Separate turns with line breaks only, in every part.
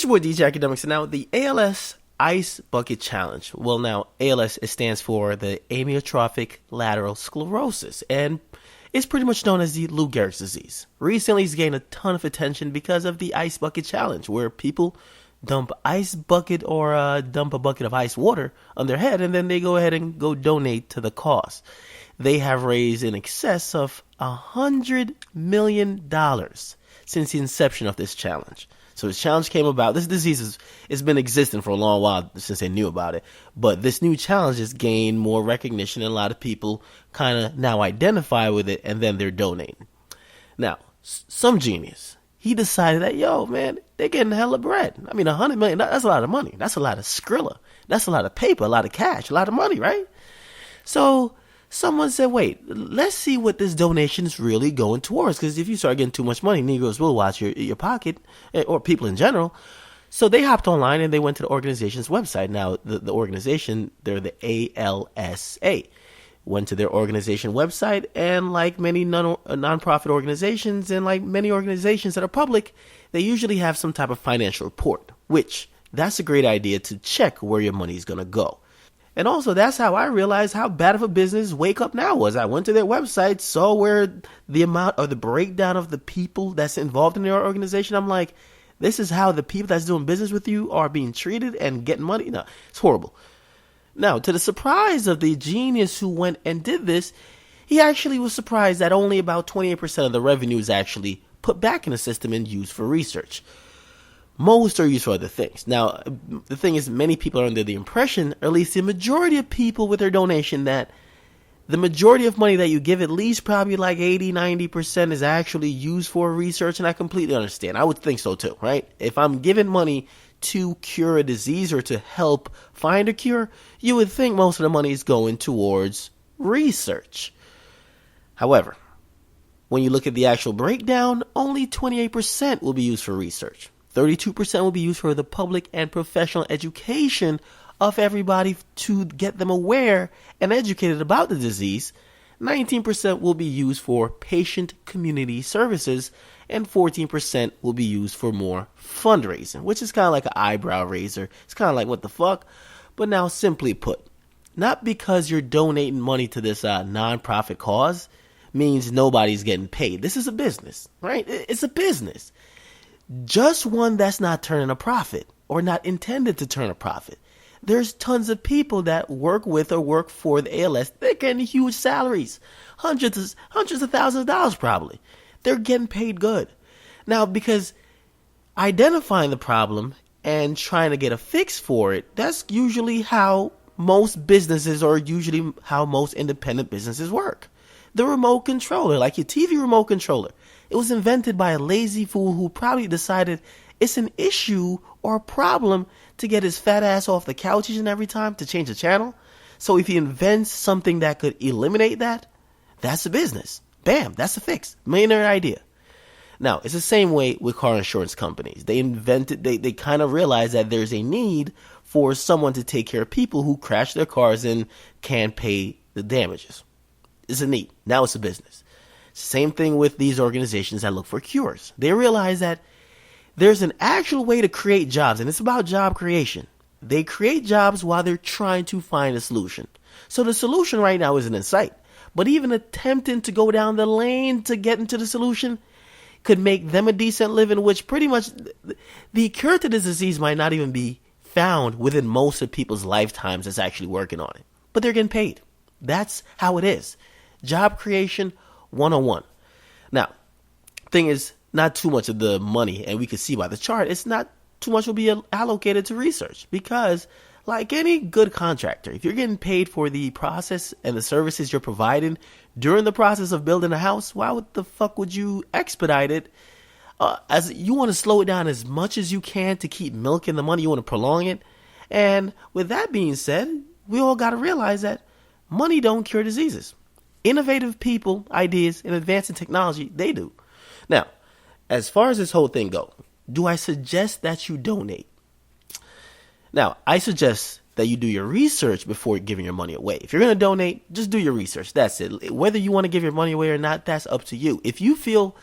It's your boy DJ Akademiks, and now the ALS Ice Bucket Challenge. Well, now ALS, it stands for the amyotrophic lateral sclerosis, and it's pretty much known as the Lou Gehrig's disease. Recently, it's gained a ton of attention because of the Ice Bucket Challenge, where people dump ice bucket or dump a bucket of ice water on their head, and then they go ahead and go donate to the cause. They have raised in excess of $100 million since the inception of this challenge. So this challenge came about. This disease has been existing for a long while since they knew about it. But this new challenge has gained more recognition, and a lot of people kind of now identify with it, and then they're donating. Now, some genius, he decided that, yo, man, they're getting hella bread. I mean, $100 million, that's a lot of money. That's a lot of Skrilla. That's a lot of paper, a lot of cash, a lot of money, right? So someone said, wait, let's see what this donation is really going towards. Because if you start getting too much money, Negroes will watch your pocket, or people in general. So they hopped online and they went to the organization's website. Now, the organization, they're the ALSA. Went to their organization website, and like many nonprofit organizations and like many organizations that are public, they usually have some type of financial report, which that's a great idea to check where your money is going to go. And also, that's how I realized how bad of a business Wake Up Now was. I went to their website, saw where the amount or the breakdown of the people that's involved in their organization. I'm like, this is how the people that's doing business with you are being treated and getting money? No, it's horrible. Now, to the surprise of the genius who went and did this, he actually was surprised that only about 28% of the revenue is actually put back in the system and used for research. Most are used for other things. Now, the thing is, many people are under the impression, or at least the majority of people with their donation, that the majority of money that you give, at least probably like 80-90% is actually used for research, and I completely understand. I would think so too, right? If I'm giving money to cure a disease or to help find a cure, you would think most of the money is going towards research. However, when you look at the actual breakdown, only 28% will be used for research. 32% will be used for the public and professional education of everybody to get them aware and educated about the disease. 19% will be used for patient community services, and 14% will be used for more fundraising, which is kind of like an eyebrow raiser. It's kind of like, what the fuck? But now, simply put, not because you're donating money to this nonprofit cause means nobody's getting paid. This is a business, right? It's a business. Just one that's not turning a profit or not intended to turn a profit. There's tons of people that work with or work for the ALS. They're getting huge salaries, hundreds of thousands of dollars probably. They're getting paid good. Now, because identifying the problem and trying to get a fix for it, that's usually how most businesses, or usually how most independent businesses work. The remote controller, like your TV remote controller, it was invented by a lazy fool who probably decided it's an issue or a problem to get his fat ass off the couch each and every time to change the channel. So if he invents something that could eliminate that, that's a business. Bam, that's a fix. Millionaire idea. Now, it's the same way with car insurance companies. They kind of realized that there's a need for someone to take care of people who crash their cars and can't pay the damages. It's a need. Now it's a business. Same thing with these organizations that look for cures. They realize that there's an actual way to create jobs, and it's about job creation. They create jobs while they're trying to find a solution. So the solution right now isn't in sight, but even attempting to go down the lane to get into the solution could make them a decent living, which pretty much the cure to this disease might not even be found within most of people's lifetimes that's actually working on it. But they're getting paid. That's how it is. Job creation 101. Now, thing is, not too much of the money, and we can see by the chart, it's not too much will be allocated to research, because like any good contractor, if you're getting paid for the process and the services you're providing during the process of building a house, why would the fuck would you expedite it? As you want to slow it down as much as you can to keep milking the money, you want to prolong it. And with that being said, we all got to realize that money don't cure diseases. Innovative people, ideas, and advancing technology, they do. Now, as far as this whole thing go, do I suggest that you donate? Now, I suggest that you do your research before giving your money away. If you're going to donate, just do your research. That's it. Whether you want to give your money away or not, that's up to you. If you feel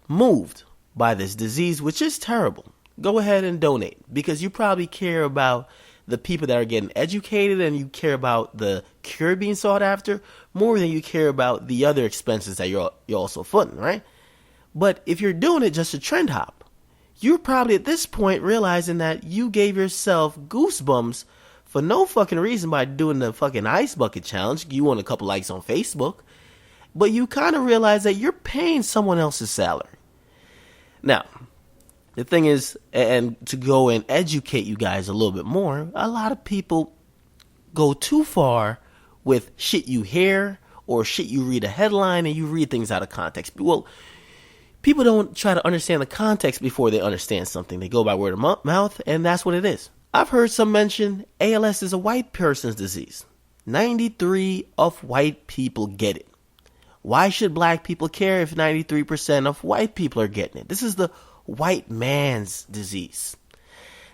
moved by this disease, which is terrible, go ahead and donate, because you probably care about the people that are getting educated, and you care about the cure being sought after more than you care about the other expenses that you're also footing, right? But if you're doing it just to trend hop, you're probably at this point realizing that you gave yourself goosebumps for no fucking reason by doing the fucking ice bucket challenge. You want a couple likes on Facebook, but you kind of realize that you're paying someone else's salary. Now, the thing is, and to go and educate you guys a little bit more, a lot of people go too far with shit you hear or shit you read a headline and you read things out of context. Well, people don't try to understand the context before they understand something. They go by word of mouth, and that's what it is. I've heard some mention ALS is a white person's disease. 93% of white people get it. Why should black people care if 93% of white people are getting it? This is the white man's disease.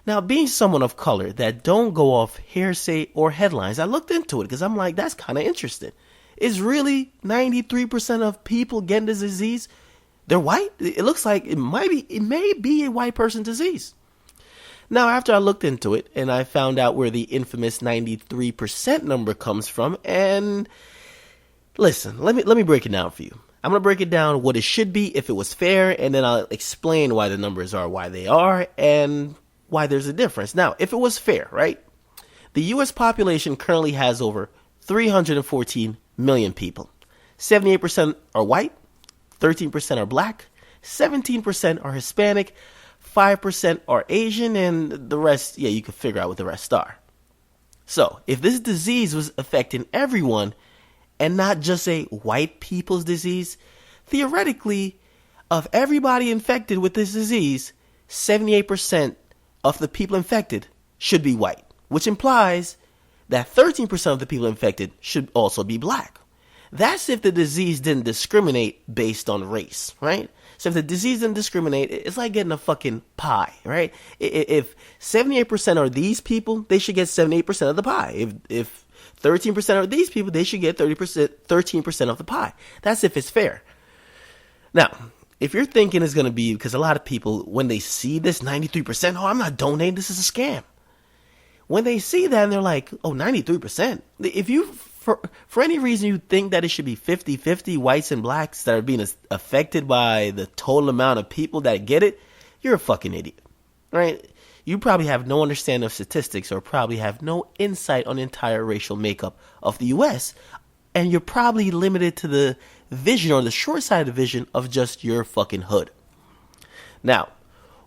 Now, being someone of color that don't go off hearsay or headlines, I looked into it because I'm like, that's kind of interesting. Is really 93% of people getting this disease? They're white? It looks like it may be a white person disease. Now, after I looked into it and I found out where the infamous 93% number comes from, and listen, let me break it down for you. I'm going to break it down what it should be if it was fair, and then I'll explain why the numbers are why they are and why there's a difference. Now, if it was fair, right? The U.S. population currently has over 314 million people. 78% are white, 13% are black, 17% are Hispanic, 5% are Asian, and the rest, yeah, you can figure out what the rest are. So, if this disease was affecting everyone, and not just a white people's disease, theoretically, of everybody infected with this disease, 78% of the people infected should be white, which implies that 13% of the people infected should also be black. That's if the disease didn't discriminate based on race, right? So if the disease didn't discriminate, it's like getting a fucking pie, right? If 78% are these people, they should get 78% of the pie. If 13% are these people, they should get 13% of the pie. That's if it's fair. Now, if you're thinking it's going to be, because a lot of people, when they see this 93%, oh, I'm not donating, this is a scam. When they see that and they're like, oh, 93%. If you, for any reason you think that it should be 50-50 whites and blacks that are being affected by the total amount of people that get it, you're a fucking idiot, right? You probably have no understanding of statistics or probably have no insight on the entire racial makeup of the U.S. And you're probably limited to the vision or the short-sighted vision of just your fucking hood. Now,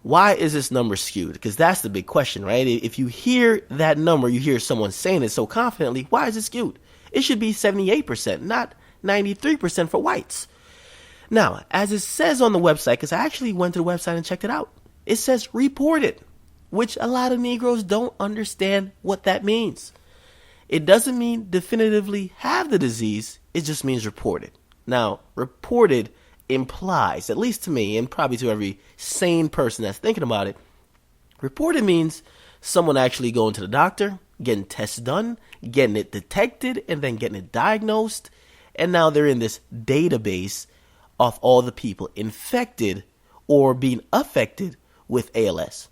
why is this number skewed? Because that's the big question, right? If you hear that number, you hear someone saying it so confidently, why is it skewed? It should be 78%, not 93% for whites. Now, as it says on the website, because I actually went to the website and checked it out, it says reported, which a lot of Negroes don't understand what that means. It doesn't mean definitively have the disease, it just means reported. Now, reported implies, at least to me, and probably to every sane person that's thinking about it, reported means someone actually going to the doctor, getting tests done, getting it detected, and then getting it diagnosed, and now they're in this database of all the people infected or being affected with ALS.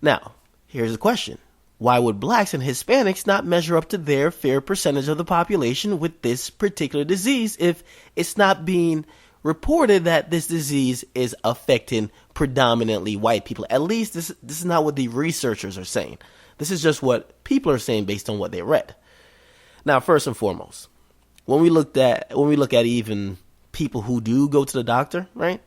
Now, here's the question. Why would blacks and Hispanics not measure up to their fair percentage of the population with this particular disease if it's not being reported that this disease is affecting predominantly white people? At least this is not what the researchers are saying. This is just what people are saying based on what they read. Now, first and foremost, when we look at even people who do go to the doctor, right?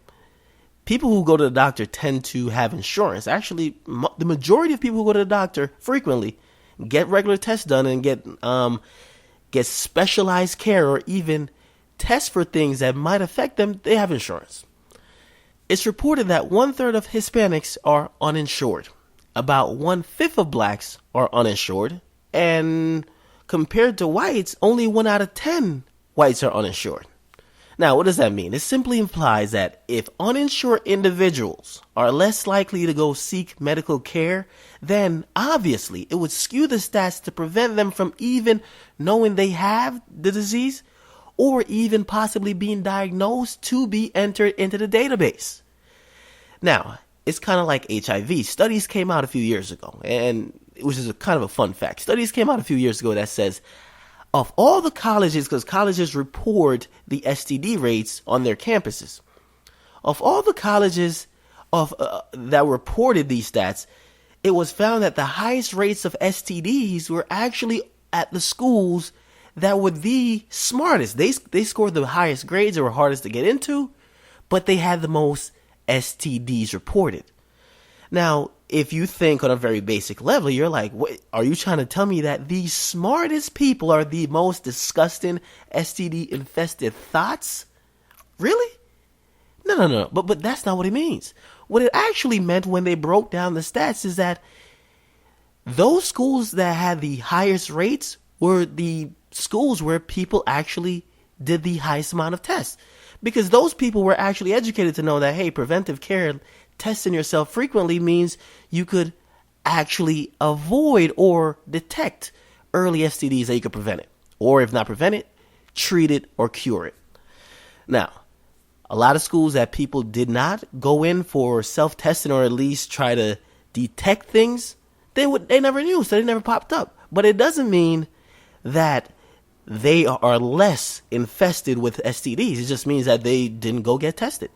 People who go to the doctor tend to have insurance. Actually, the majority of people who go to the doctor frequently get regular tests done and get specialized care or even tests for things that might affect them. They have insurance. It's reported that 1/3 of Hispanics are uninsured. About 1/5 of blacks are uninsured. And compared to whites, only 1 out of 10 whites are uninsured. Now, what does that mean? It simply implies that if uninsured individuals are less likely to go seek medical care, then obviously it would skew the stats to prevent them from even knowing they have the disease or even possibly being diagnosed to be entered into the database. Now, it's kind of like HIV. Studies came out a few years ago, and which is a kind of a fun fact. Studies came out a few years ago that says of all the colleges, because colleges report the STD rates on their campuses, of all the colleges that reported these stats, it was found that the highest rates of STDs were actually at the schools that were the smartest. They scored the highest grades, they were hardest to get into, but they had the most STDs reported. Now, if you think on a very basic level, you're like, what, are you trying to tell me that the smartest people are the most disgusting STD-infested thoughts? Really? No. But that's not what it means. What it actually meant when they broke down the stats is that those schools that had the highest rates were the schools where people actually did the highest amount of tests. Because those people were actually educated to know that, hey, preventive care, testing yourself frequently means you could actually avoid or detect early STDs that you could prevent it. Or if not prevent it, treat it or cure it. Now, a lot of schools that people did not go in for self-testing or at least try to detect things, they never knew, so they never popped up. But it doesn't mean that they are less infested with STDs. It just means that they didn't go get tested.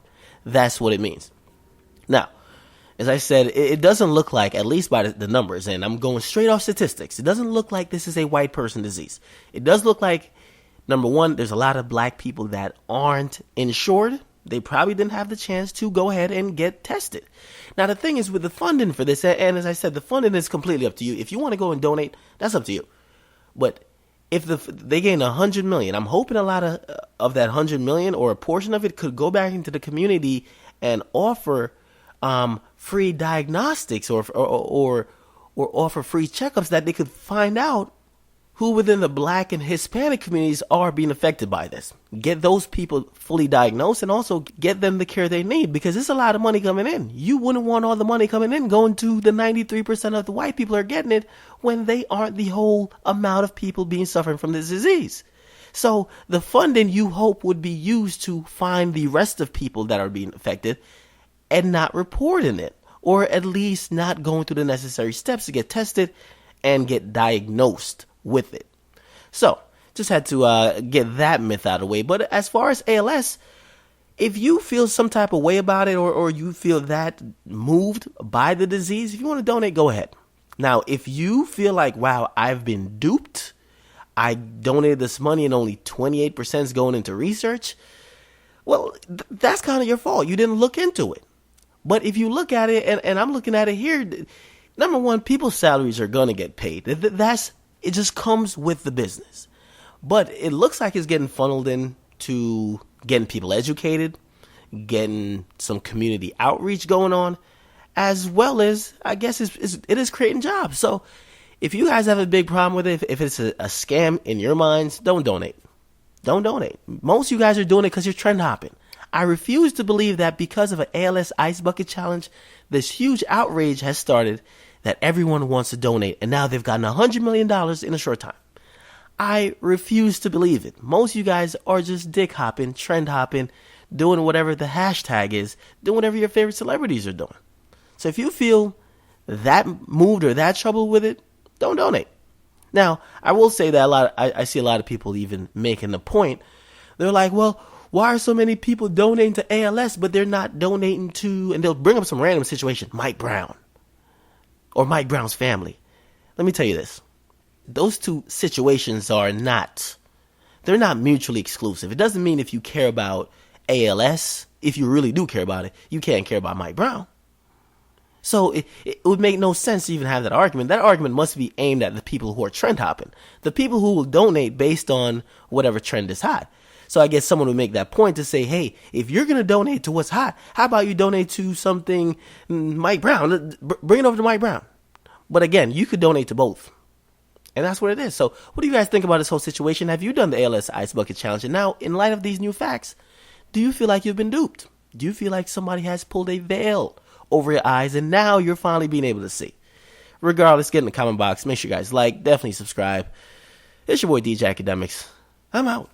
That's what it means. Now, as I said, it doesn't look like, at least by the numbers, and I'm going straight off statistics, it doesn't look like this is a white person disease. It does look like, number one, there's a lot of black people that aren't insured. They probably didn't have the chance to go ahead and get tested. Now, the thing is with the funding for this, and as I said, the funding is completely up to you. If you want to go and donate, that's up to you. But if they gain $100 million, I'm hoping a lot of that $100 million or a portion of it could go back into the community and offer free diagnostics or offer free checkups that they could find out who within the black and Hispanic communities are being affected by this. Get those people fully diagnosed and also get them the care they need, because there's a lot of money coming in. You wouldn't want all the money coming in going to the 93% of the white people are getting it when they aren't the whole amount of people being suffering from this disease. So the funding you hope would be used to find the rest of people that are being affected and not reporting it, or at least not going through the necessary steps to get tested and get diagnosed with it. So just had to get that myth out of the way. But as far as ALS, if you feel some type of way about it, or you feel that moved by the disease, if you want to donate, go ahead. Now, if you feel like, wow, I've been duped, I donated this money and only 28% is going into research, well, that's kind of your fault. You didn't look into it. But if you look at it, and I'm looking at it here, number one, people's salaries are going to get paid. It just comes with the business. But it looks like it's getting funneled into getting people educated, getting some community outreach going on, as well as, I guess, it is creating jobs. So if you guys have a big problem with it, if it's a scam in your minds, don't donate. Don't donate. Most of you guys are doing it because you're trend hopping. I refuse to believe that because of an ALS Ice Bucket Challenge, this huge outrage has started that everyone wants to donate, and now they've gotten $100 million in a short time. I refuse to believe it. Most of you guys are just dick hopping, trend hopping, doing whatever the hashtag is, doing whatever your favorite celebrities are doing. So if you feel that moved or that troubled with it, don't donate. Now, I will say that I see a lot of people even making the point. They're like, well, why are so many people donating to ALS, but they're not donating to, and they'll bring up some random situation, Mike Brown or Mike Brown's family. Let me tell you this. Those two situations they're not mutually exclusive. It doesn't mean if you care about ALS, if you really do care about it, you can't care about Mike Brown. So it would make no sense to even have that argument. That argument must be aimed at the people who are trend hopping, the people who will donate based on whatever trend is hot. So I guess someone would make that point to say, hey, if you're going to donate to what's hot, how about you donate to something Mike Brown? Bring it over to Mike Brown. But again, you could donate to both. And that's what it is. So what do you guys think about this whole situation? Have you done the ALS Ice Bucket Challenge? And now, in light of these new facts, do you feel like you've been duped? Do you feel like somebody has pulled a veil over your eyes and now you're finally being able to see? Regardless, get in the comment box. Make sure you guys like, definitely subscribe. It's your boy DJ Akademiks. I'm out.